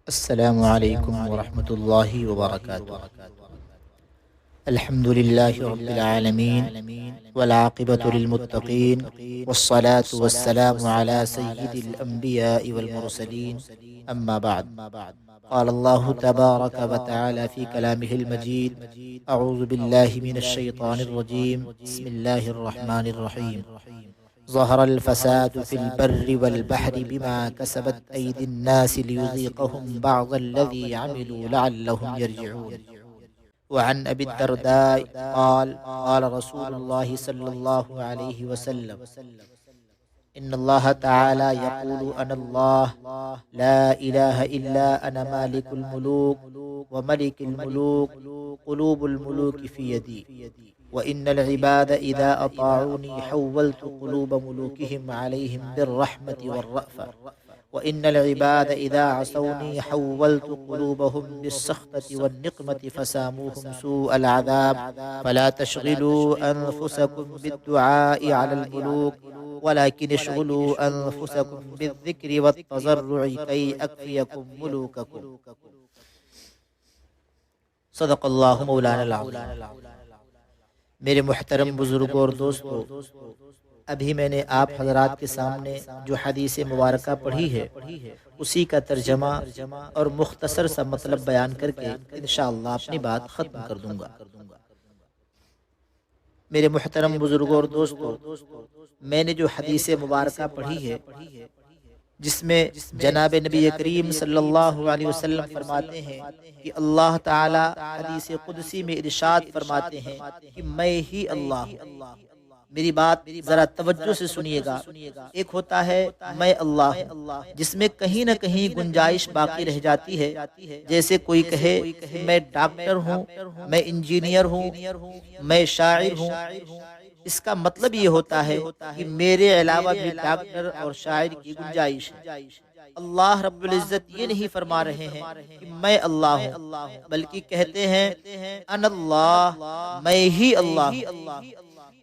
السلام علیکم ورحمۃ اللہ وبرکاتہ۔ الحمد للہ رب العالمین والعاقبۃ للمتقین والصلاة والسلام علی سید الانبیاء والمرسلین اما بعد، قال اللہ تبارک وتعالی فی کلامہ المجید: اعوذ باللہ من الشیطان الرجیم، بسم اللہ الرحمن الرحیم۔ ظهر الفساد في البر والبحر بما كسبت أيدي الناس ليذيقهم بعض الذي عملوا لعلهم يرجعون. وعن أبي الدرداء قال: قال رسول الله صلى الله عليه وسلم: إن الله تعالى يقول: أنا الله لا إله إلا أنا مالك الملوك وملك الملوك قلوب الملوك في يدي، وإن العباد إذا أطاعوني حولت قلوب ملوكهم عليهم بالرحمة والرأفة، وإن العباد إذا عصوني حولت قلوبهم بالسخطة والنقمة فساموهم سوء العذاب، فلا تشغلوا أنفسكم بالدعاء على الملوك ولكن اشغلوا أنفسكم بالذكر والتضرع كي أكفيكم ملوككم۔ صدق اللہ مولانا العظیم۔ میرے محترم بزرگوں اور دوستوں، ابھی میں نے آپ حضرات کے سامنے جو حدیث مبارکہ پڑھی ہے اسی کا ترجمہ اور مختصر سا مطلب بیان کر کے انشاءاللہ اپنی بات ختم کر دوں گا۔ میرے محترم بزرگوں اور دوستوں، میں نے جو حدیث مبارکہ پڑھی ہے جس میں جناب نبی کریم صلی اللہ علیہ وسلم فرماتے ہیں کہ اللہ تعالی حدیث قدسی میں ارشاد فرماتے ہیں کہ میں ہی اللہ ہوں۔ میری بات ذرا توجہ سے سنیے گا۔ ایک ہوتا ہے میں اللہ ہوں، جس میں کہیں نہ کہیں گنجائش باقی رہ جاتی ہے، جیسے کوئی کہے میں ڈاکٹر ہوں، میں انجینئر ہوں، میں شاعر ہوں۔ اس کا مطلب یہ ہوتا ہے کہ میرے علاوہ بھی ڈاکٹر اور شاعر کی گنجائش ہے۔ اللہ رب العزت یہ نہیں فرما رہے ہیں کہ میں اللہ ہوں، بلکہ کہتے ہیں انا اللہ، میں ہی اللہ ہوں۔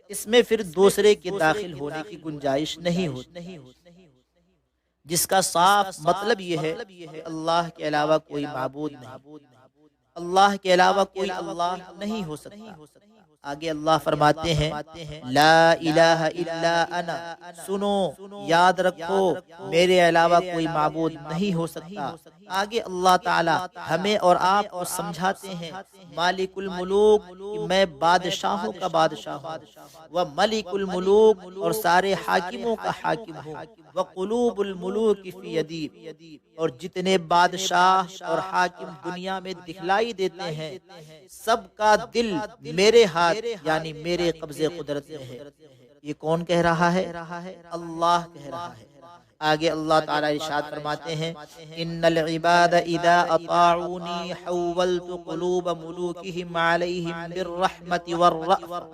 اس میں پھر دوسرے کے داخل ہونے کی گنجائش نہیں ہوتی، جس کا صاف مطلب یہ ہے کہ اللہ کے علاوہ کوئی معبود نہیں، اللہ کے علاوہ کوئی اللہ نہیں ہو سکتا۔ آگے اللہ فرماتے ہیں لا الہ الا انا، سنو یاد رکھو میرے علاوہ کوئی معبود نہیں ہو سکتا۔ آگے اللہ تعالی ہمیں اور آپ کو سمجھاتے ہیں مالک الملوک، کہ میں بادشاہوں کا بادشاہ ہوں، وہ ملک الملوک، اور سارے حاکموں کا حاکم ہوں، وقلوب الملوک فی یدی، اور جتنے بادشاہ اور حاکم دنیا میں دکھلائی دیتے ہیں سب کا دل میرے ہاتھ یعنی میرے قبضے قدرت میں ہے۔ یہ کون کہہ رہا ہے؟ اللہ کہہ رہا ہے۔ آگے اللہ تعالی ارشاد فرماتے ہیں ان العباد اذا اطاعونی حولت قلوب ملوکہم علیہم بالرحمت والرأفت،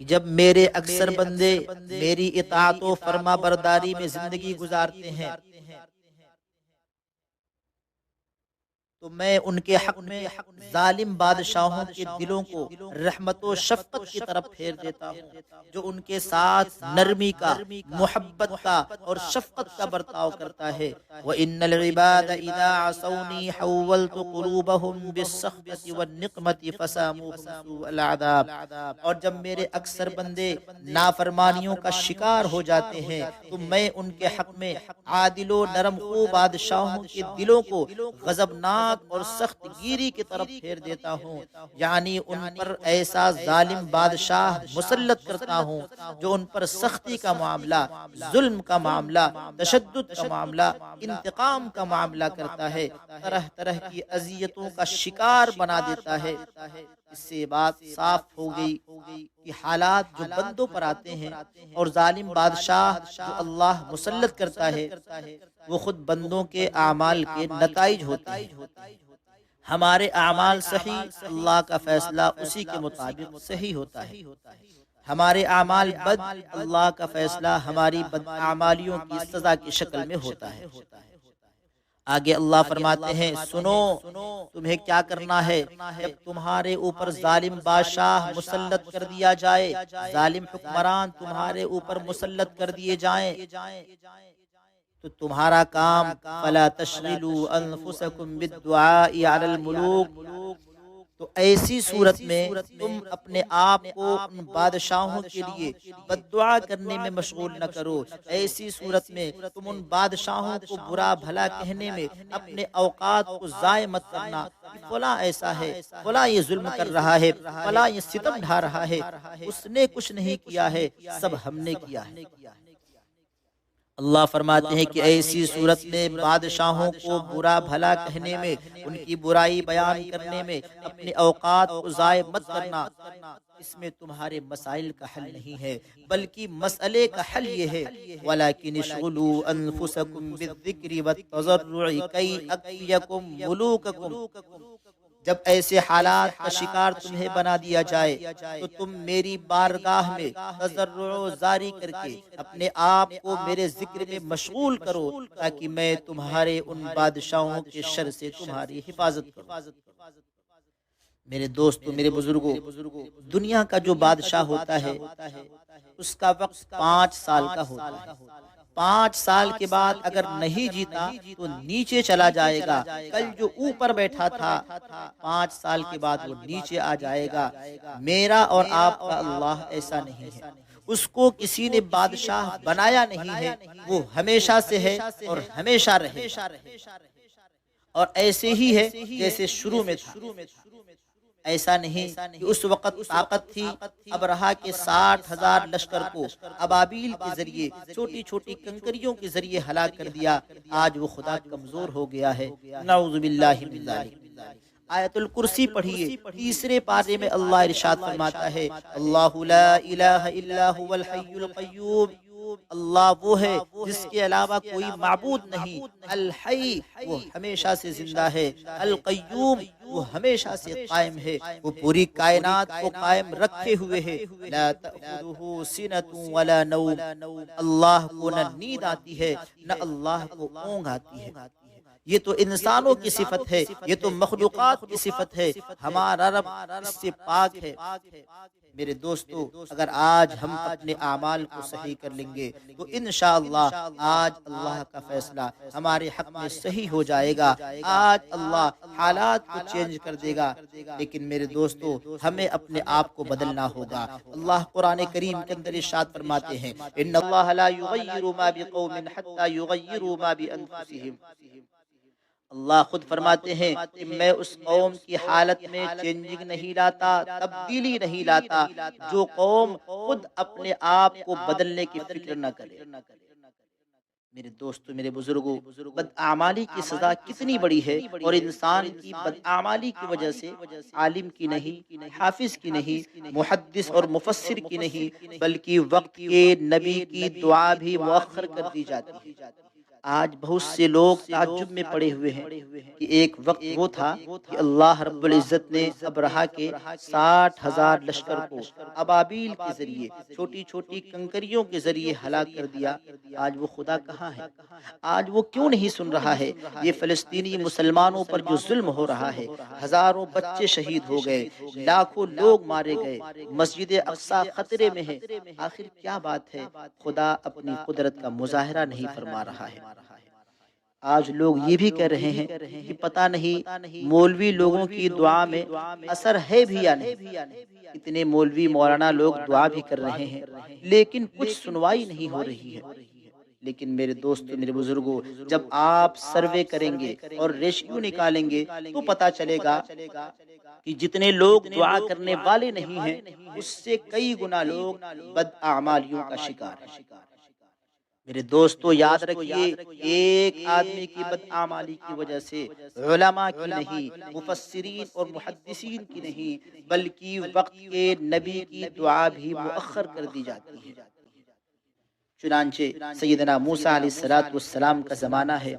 کہ جب میرے اکثر بندے میری اطاعت و فرما برداری میں زندگی گزارتے ہیں تو میں ان کے حق میں ظالم بادشاہوں کے دلوں کو رحمت و شفقت کی طرف پھیر دیتا ہوں، جو ان کے ساتھ نرمی کا، محبت کا اور شفقت کا برتاؤ کرتا ہے۔ وَإِنَّ الْعِبَادَ إِذَا عَصَوْنِي حَوَّلْتُ قُلُوبَهُمْ بِالسَّخْطِ وَالنِّقْمَةِ فَسَامُوهُمْ سُوءَ الْعَذَابِ، اور جب میرے اکثر بندے نافرمانیوں کا شکار ہو جاتے ہیں تو میں ان کے حق میں عادل و نرم خو بادشاہوں کے دلوں کو غضبناک اور سخت گیری کی طرف پھیر دیتا ہوں، یعنی ان پر ایسا ظالم بادشاہ مسلط کرتا ہوں جو ان پر سختی کا معاملہ، ظلم کا معاملہ، تشدد کا معاملہ، انتقام کا معاملہ کرتا ہے، طرح طرح کی اذیتوں کا شکار بنا دیتا ہے۔ اس سے بات صاف ہو گئی کہ حالات جو بندوں پر آتے ہیں اور ظالم بادشاہ جو اللہ مسلط کرتا ہے وہ خود بندوں کے اعمال کے نتائج ہوتے ہیں۔ ہمارے اعمال صحیح، اللہ کا فیصلہ اسی کے مطابق صحیح ہوتا ہے۔ ہمارے اعمال بد، اللہ کا فیصلہ ہماری بد اعمالیوں کی سزا کی شکل میں ہوتا ہے۔ آگے اللہ فرماتے ہیں سنو تمہیں کیا کرنا ہے جب تمہارے اوپر ظالم بادشاہ مسلط کر دیا جائے، ظالم حکمران تمہارے اوپر مسلط کر دیے جائیں تو تمہارا کام فلا تشغلوا انفسکم بالدعاء علی الملوک، تو ایسی صورت میں تم اپنے آپ کو ان بادشاہوں کے لیے بد دعا کرنے میں مشغول نہ کرو، ایسی صورت میں تم ان بادشاہوں کو برا بھلا کہنے میں اپنے اوقات کو ضائع مت کرنا کہ فلاں ایسا ہے، فلاں یہ ظلم کر رہا ہے، فلاں یہ ستم ڈھا رہا ہے، اس نے کچھ نہیں کیا ہے، سب ہم نے کیا ہے۔ اللہ فرماتے ہیں کہ ایسی صورت میں بادشاہوں کو برا بھلا کہنے میں، ان کی برائی بیان کرنے میں اپنے اوقات کو ضائع مت کرنا، اس میں تمہارے مسائل کا حل نہیں ہے، بلکہ مسئلے کا حل یہ ہے وَلَكِنِ اشْغُلُوا أَنفُسَكُمْ بِالذِّكْرِ وَالتَّضَرُّعِ كَيْ أَكْفِيَكُمْ مُلُوكَكُمْ۔ جب ایسے حالات کا شکار تمہیں بنا دیا جائے تو تم میری بارگاہ میں تضرع و زاری کر کے اپنے آپ کو میرے ذکر میں مشغول کرو، تاکہ میں تمہارے ان بادشاہوں کے شر سے تمہاری حفاظت کروں۔ میرے دوستو، میرے بزرگوں، دنیا کا جو بادشاہ ہوتا ہے اس کا وقت 5 سال کا ہوتا ہے۔ 5 سال کے بعد اگر نہیں جیتا تو نیچے چلا جائے گا۔ کل جو اوپر بیٹھا تھا 5 سال کے بعد وہ نیچے آ جائے گا۔ میرا اور آپ کا اللہ ایسا نہیں ہے، اس کو کسی نے بادشاہ بنایا نہیں ہے، وہ ہمیشہ سے ہے اور ہمیشہ رہے گا، اور ایسے ہی ہے جیسے شروع میں تھا۔ ایسا نہیں کہ اس وقت طاقت تھی، ابرہا کے 60,000 لشکر کو ابابیل کے ذریعے، چھوٹی چھوٹی کنکریوں کے ذریعے ہلاک کر دیا، آج وہ خدا کمزور ہو گیا ہے، نعوذ باللہ من ذالک۔ آیت الکرسی پڑھیے، تیسرے پارے میں اللہ ارشاد فرماتا ہے اللہ لا الہ الا هو الحی القیوم، اللہ وہ ہے جس کے علاوہ کوئی معبود نہیں، الحی وہ ہمیشہ سے زندہ ہے، القیوم وہ ہمیشہ سے قائم ہے، وہ پوری کائنات کو قائم رکھے ہوئے ہے، لا تأخذہ سنۃ ولا نوم، اللہ کو نہ نیند آتی ہے نہ اللہ کو اونگ آتی ہے۔ یہ تو انسانوں کی صفت ہے، یہ تو مخلوقات کی صفت ہے، ہمارا رب اس سے پاک ہے۔ میرے دوستو، اگر آج ہم اپنے اعمال کو صحیح کر لیں گے تو انشاءاللہ آج اللہ کا فیصلہ ہمارے حق میں صحیح ہو جائے گا، آج اللہ حالات کو چینج کر دے گا۔ لیکن میرے دوستو، ہمیں اپنے آپ کو بدلنا ہوگا۔ اللہ قرآن کریم کے اندر ارشاد فرماتے ہیں ان اللہ لا یغیر ما بقوم حتی یغیروا ما بانفسہم، اللہ خود فرماتے ہیں کہ میں اس قوم کی حالت میں چینجنگ نہیں لاتا، تبدیلی نہیں لاتا جو قوم خود اپنے آپ کو بدلنے کی فکر نہ کرے۔ میرے دوستو، میرے بزرگوں، بدعمالی کی سزا کتنی بڑی ہے، اور انسان کی بدعمالی کی وجہ سے عالم کی نہیں، حافظ کی نہیں، محدث اور مفسر کی نہیں، بلکہ وقت کے نبی کی دعا بھی مؤخر کر دی جاتی ہے۔ آج بہت سے لوگ تعجب میں پڑے ہوئے ہیں کہ ایک وقت وہ تھا کہ اللہ رب العزت نے ابرہا کے 60,000 لشکر کو ابابیل کے ذریعے، چھوٹی چھوٹی کنکریوں کے ذریعے ہلاک کر دیا۔ آج وہ خدا کہاں ہے؟ آج وہ کیوں نہیں سن رہا ہے؟ یہ فلسطینی مسلمانوں پر جو ظلم ہو رہا ہے، ہزاروں بچے شہید ہو گئے، لاکھوں لوگ مارے گئے، مسجد اقصی خطرے میں ہے، آخر کیا بات ہے؟ خدا اپنی قدرت کا مظاہرہ نہیں فرما رہا ہے۔ آج لوگ یہ بھی کہہ رہے ہیں کہ پتہ نہیں مولوی لوگوں کی دعا میں اثر ہے بھی یا نہیں۔ اتنے مولوی مولانا لوگ دعا بھی کر رہے ہیں لیکن کچھ سنوائی نہیں ہو رہی ہے۔ لیکن میرے دوستو، میرے بزرگوں، جب آپ سروے کریں گے اور ریشیو نکالیں گے تو پتہ چلے گا کہ جتنے لوگ دعا کرنے والے نہیں ہیں اس سے کئی گنا لوگ بدعمالیوں کا شکار ہیں۔ میرے دوستو یاد رکھیے، ایک آدمی کی بدعمالی کی وجہ سے علماء کی نہیں، مفسرین اور محدثین کی نہیں، بلکہ وقت کے نبی کی دعا بھی مؤخر کر دی جاتی ہے۔ چنانچہ سیدنا موسیٰ علیہ السلام کا زمانہ ہے،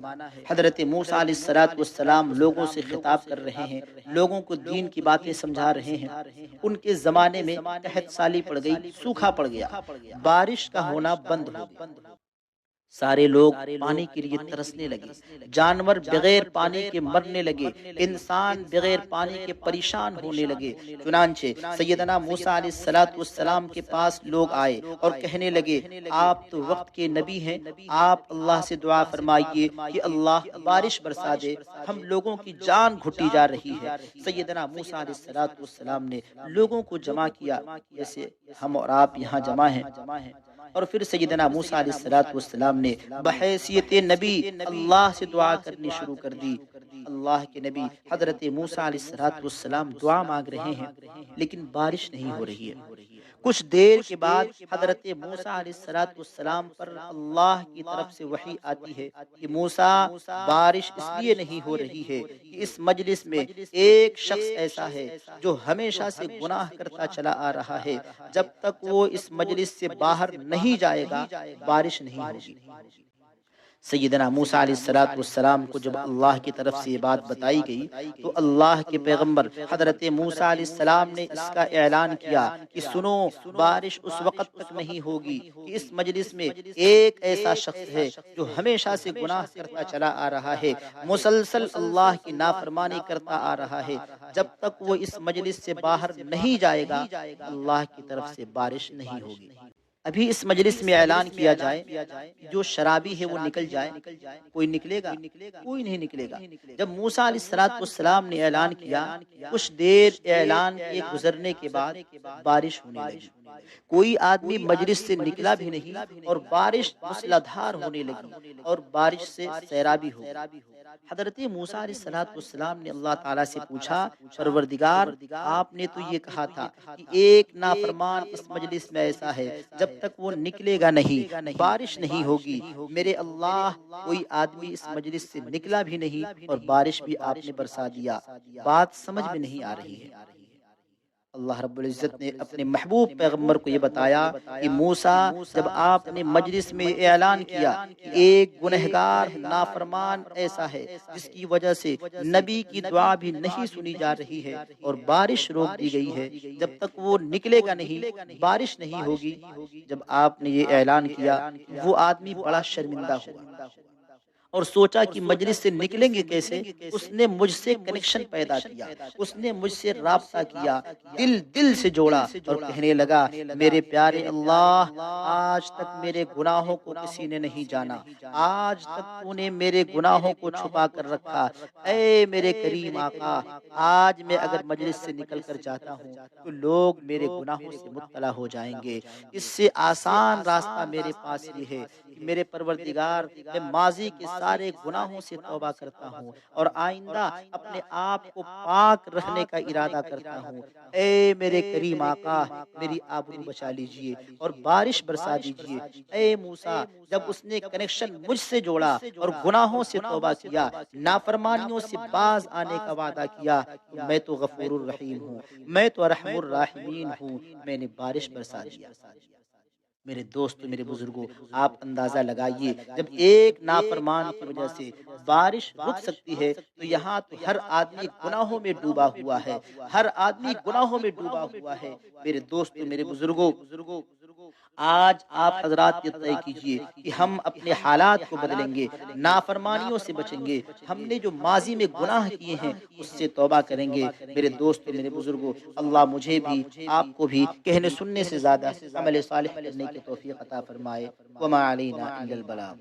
حضرت موسیٰ علیہ السلام لوگوں سے خطاب کر رہے ہیں، لوگوں کو دین کی باتیں سمجھا رہے ہیں۔ ان کے زمانے میں قحط سالی پڑ گئی، سوکھا پڑ گیا، بارش کا ہونا بند ہو گیا۔ سارے لوگ پانی کے لیے ترسنے لگے، جانور بغیر پانی کے مرنے لگے، انسان بغیر پانی کے پریشان ہونے لگے۔ چنانچہ سیدنا موسیٰ علیہ السلام کے پاس لوگ آئے اور کہنے لگے، آپ تو وقت کے نبی ہیں، آپ اللہ سے دعا فرمائیے کہ اللہ بارش برسا دے، ہم لوگوں کی جان گھٹی جا رہی ہے۔ سیدنا موسیٰ علیہ السلام نے لوگوں کو جمع کیا، جیسے ہم اور آپ یہاں جمع ہیں، اور پھر سیدنا موسیٰ علیہ السلام نے بحیثیت نبی اللہ سے دعا کرنی شروع کر دی۔ اللہ کے نبی حضرت موسیٰ علیہ السلام دعا مانگ رہے ہیں لیکن بارش نہیں ہو رہی ہے۔ کچھ دیر کے بعد حضرت موسیٰ علیہ السلام پر اللہ کی طرف سے وحی آتی ہے کہ موسیٰ، بارش اس لیے نہیں ہو رہی ہے کہ اس مجلس میں ایک شخص ایسا ہے جو ہمیشہ سے گناہ کرتا چلا آ رہا ہے، جب تک وہ اس مجلس سے باہر نہیں جائے گا بارش نہیں ہوگی۔ سیدنا موسیٰ علیہ السلام کو جب اللہ کی طرف سے یہ بات بتائی گئی تو اللہ کے پیغمبر حضرت موسیٰ علیہ السلام نے اس کا اعلان کیا کہ سنو، بارش اس وقت تک نہیں ہوگی کہ اس مجلس میں ایک ایسا شخص ہے جو ہمیشہ سے گناہ کرتا چلا آ رہا ہے، مسلسل اللہ کی نافرمانی کرتا آ رہا ہے، جب تک وہ اس مجلس سے باہر نہیں جائے گا اللہ کی طرف سے بارش نہیں ہوگی۔ ابھی اس مجلس میں اعلان کیا جائے جو شرابی ہے وہ نکل جائے، کوئی نکلے گا؟ کوئی نہیں نکلے گا۔ جب موسیٰ علیہ السلام نے اعلان کیا، کچھ دیر اعلان کے گزرنے کے بعد بارش ہونے لگی۔ کوئی آدمی مجلس سے نکلا بھی نہیں اور بارش موسلادھار ہونے لگی اور بارش سے سیرابی ہو گئی۔ حضرت موسیٰ علیہ السلام نے اللہ تعالیٰ سے پوچھا، پروردگار، آپ نے تو یہ کہا تھا کہ ایک نافرمان اس مجلس میں ایسا ہے جب تک وہ نکلے گا نہیں بارش نہیں ہوگی۔ میرے اللہ، کوئی آدمی اس مجلس سے نکلا بھی نہیں اور بارش بھی آپ نے برسا دیا، بات سمجھ میں نہیں آ رہی ہے۔ اللہ رب العزت نے اپنے محبوب پیغمبر کو یہ بتایا کہ موسیٰ، جب آپ نے مجلس میں اعلان کیا کہ ایک گنہگار نافرمان ایسا ہے جس کی وجہ سے نبی کی دعا بھی نہیں سنی جا رہی ہے اور بارش روک دی گئی ہے، جب تک وہ نکلے گا نہیں بارش نہیں ہوگی، جب آپ نے یہ اعلان کیا وہ آدمی بڑا شرمندہ ہوا اور سوچا کہ مجلس سے نکلیں گے کیسے۔ اس نے مجھ سے کنیکشن پیدا کیا، اس نے مجھ سے رابطہ کیا، دل سے جوڑا اور کہنے لگا، میرے پیارے اللہ، آج تک میرے گناہوں کو کسی نے نہیں جانا، آج تک تو نے میرے گناہوں کو چھپا کر رکھا، اے میرے کریم آقا، آج میں اگر مجلس سے نکل کر جاتا ہوں تو لوگ میرے گناہوں سے مطلع ہو جائیں گے۔ اس سے آسان راستہ میرے پاس یہ ہے کہ میرے پروردگار، میں ماضی کے سارے گناہوں سے توبہ کرتا ہوں اور آئندہ اپنے آپ کو پاک رکھنے کا ارادہ کرتا ہوں۔ اے میرے کریم آقا، میری آبرو بچا لیجئے اور بارش برسا دیجئے۔ اے موسیٰ، جب اس نے کنیکشن مجھ سے جوڑا اور گناہوں سے توبہ کیا، نافرمانیوں سے باز آنے کا وعدہ کیا، تو میں تو غفور الرحیم ہوں، میں تو ارحم الراحمین ہوں، میں نے بارش برسا دیا۔ میرے دوستو، میرے بزرگوں، آپ اندازہ لگائیے، جب ایک نافرمان کی وجہ سے بارش رک سکتی ہے تو یہاں تو ہر آدمی گناہوں میں ڈوبا ہوا ہے، ہر آدمی گناہوں میں ڈوبا ہوا ہے۔ میرے دوستو، میرے بزرگوں، آج آپ حضرات یہ طے کیجئے کہ ہم اپنے حالات کو بدلیں گے، نافرمانیوں سے بچیں گے، ہم نے جو ماضی میں گناہ کیے ہیں اس سے توبہ کریں گے۔ میرے دوستو، میرے بزرگوں، اللہ مجھے بھی آپ کو بھی کہنے سننے سے زیادہ عمل صالح کرنے کی توفیق عطا فرمائے۔ وما علینا الا البلاغ۔